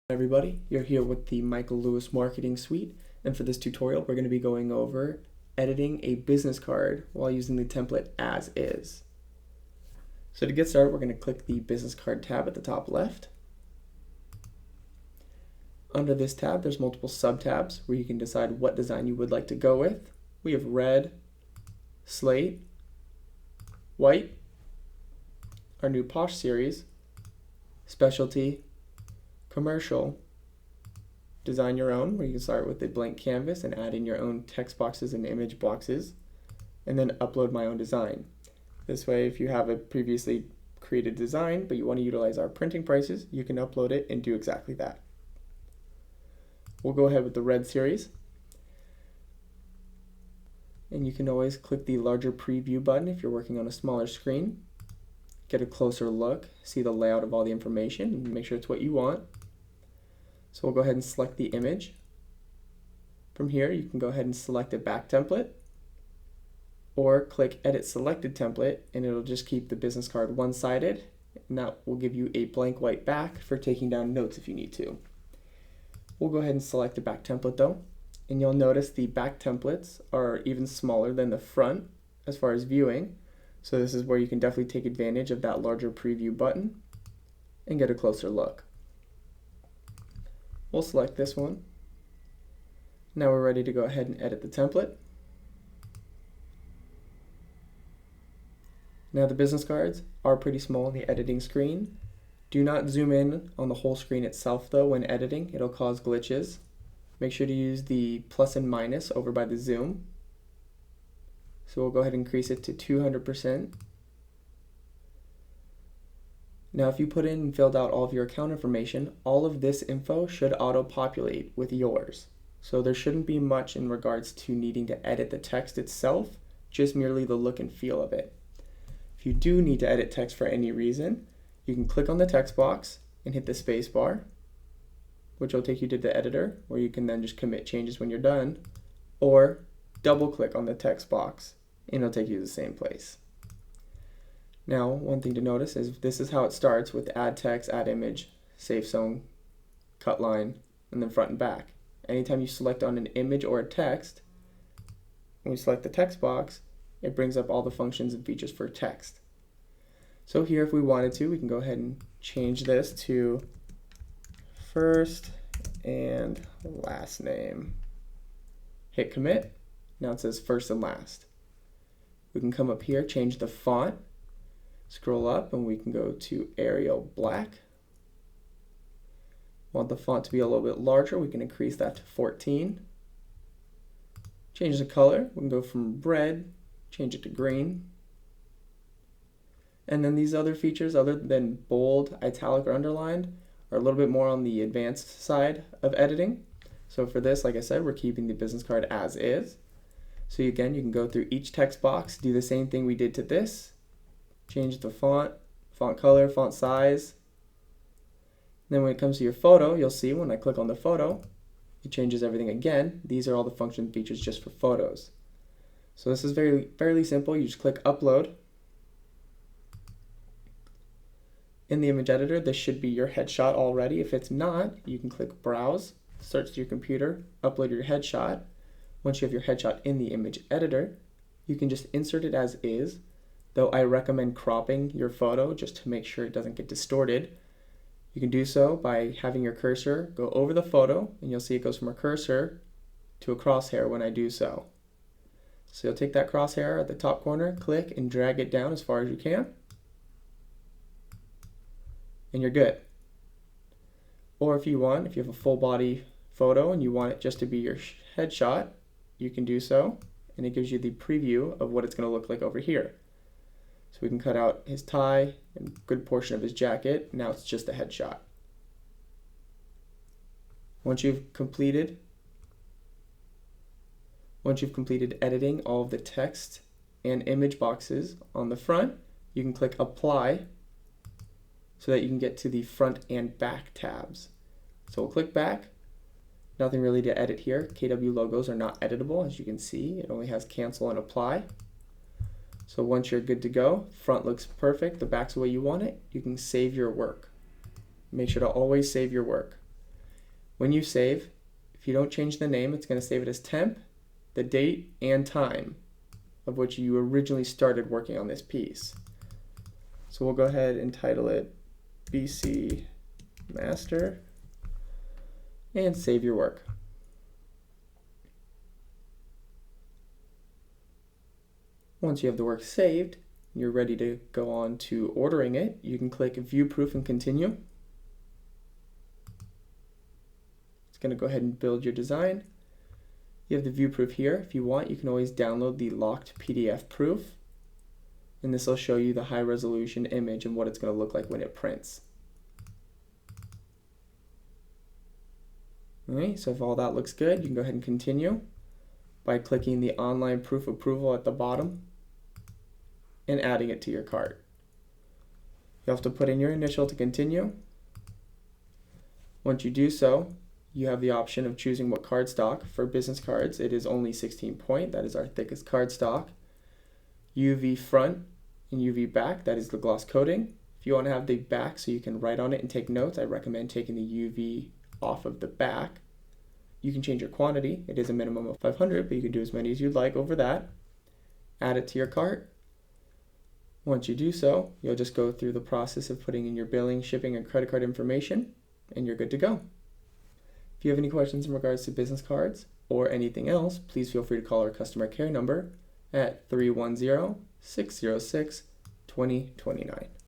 Everybody, you're here with the Michael Lewis Marketing Suite, and for this tutorial we're going to be going over editing a business card while using the template as is. So to get started, we're going to click the business card tab at the top left. Under this tab there's multiple sub-tabs where you can decide what design you would like to go with. We have red, slate, white, our new Posh series, specialty, commercial, design your own, where you can start with a blank canvas and add in your own text boxes and image boxes, and then upload my own design. This way, if you have a previously created design but you want to utilize our printing prices, you can upload it and do exactly that. We'll go ahead with the red series, and you can always click the larger preview button if you're working on a smaller screen. Get a closer look, see the layout of all the information, and make sure it's what you want. So we'll go ahead and select the image. From here, you can go ahead and select a back template, or click Edit Selected Template, and it'll just keep the business card one-sided, and that will give you a blank white back for taking down notes if you need to. We'll go ahead and select the back template though, and you'll notice the back templates are even smaller than the front as far as viewing. So this is where you can definitely take advantage of that larger preview button and get a closer look. We'll select this one. Now we're ready to go ahead and edit the template. Now the business cards are pretty small on the editing screen. Do not zoom in on the whole screen itself though when editing, it'll cause glitches. Make sure to use the plus and minus over by the zoom. So we'll go ahead and increase it to 200%. Now if you put in and filled out all of your account information, all of this info should auto-populate with yours. So there shouldn't be much in regards to needing to edit the text itself, just merely the look and feel of it. If you do need to edit text for any reason, you can click on the text box and hit the space bar, which will take you to the editor, where you can then just commit changes when you're done, or double click on the text box and it'll take you to the same place. Now, one thing to notice is this is how it starts with add text, add image, safe zone, cut line, and then front and back. Anytime you select on an image or a text, when we select the text box, it brings up all the functions and features for text. So here, if we wanted to, we can go ahead and change this to first and last name. Hit commit. Now it says first and last. We can come up here, change the font, scroll up, and we can go to Arial Black. Want the font to be a little bit larger, we can increase that to 14. Change the color, we can go from red, change it to green. And then these other features, other than bold, italic, or underlined, are a little bit more on the advanced side of editing. So for this, like I said, we're keeping the business card as is. So again, you can go through each text box, do the same thing we did to this, change the font, font color, font size. Then when it comes to your photo, you'll see when I click on the photo, it changes everything again. These are all the function features just for photos. So this is fairly simple. You just click upload. In the image editor, this should be your headshot already. If it's not, you can click browse, search to your computer, upload your headshot. Once you have your headshot in the image editor, you can just insert it as is, though I recommend cropping your photo just to make sure it doesn't get distorted. You can do so by having your cursor go over the photo, and you'll see it goes from a cursor to a crosshair when I do so. So you'll take that crosshair at the top corner, click, and drag it down as far as you can, and you're good. Or if you have a full body photo and you want it just to be your headshot, you can do so, and it gives you the preview of what it's going to look like over here. So we can cut out his tie and a good portion of his jacket. Now it's just a headshot. Once you've completed editing all of the text and image boxes on the front, you can click Apply so that you can get to the front and back tabs. So we'll click back. Nothing really to edit here. KW logos are not editable, as you can see. It only has cancel and apply. So once you're good to go, front looks perfect, the back's the way you want it, you can save your work. Make sure to always save your work. When you save, if you don't change the name, it's going to save it as temp, the date, and time of which you originally started working on this piece. So we'll go ahead and title it BC Master and save your work. Once you have the work saved, you're ready to go on to ordering it. You can click View Proof and Continue. It's going to go ahead and build your design. You have the view proof here. If you want, you can always download the locked PDF proof, and this will show you the high resolution image and what it's going to look like when it prints. Alright, so if all that looks good, you can go ahead and continue by clicking the online proof approval at the bottom and adding it to your cart. You'll have to put in your initial to continue. Once you do so, you have the option of choosing what cardstock. For business cards, it is only 16 point, that is our thickest cardstock. UV front and UV back, that is the gloss coating. If you want to have the back so you can write on it and take notes, I recommend taking the UV off of the back. You can change your quantity. It is a minimum of 500, but you can do as many as you'd like over that. Add it to your cart. Once you do so, you'll just go through the process of putting in your billing, shipping, and credit card information, and you're good to go. If you have any questions in regards to business cards or anything else, please feel free to call our customer care number at 310-606-2029.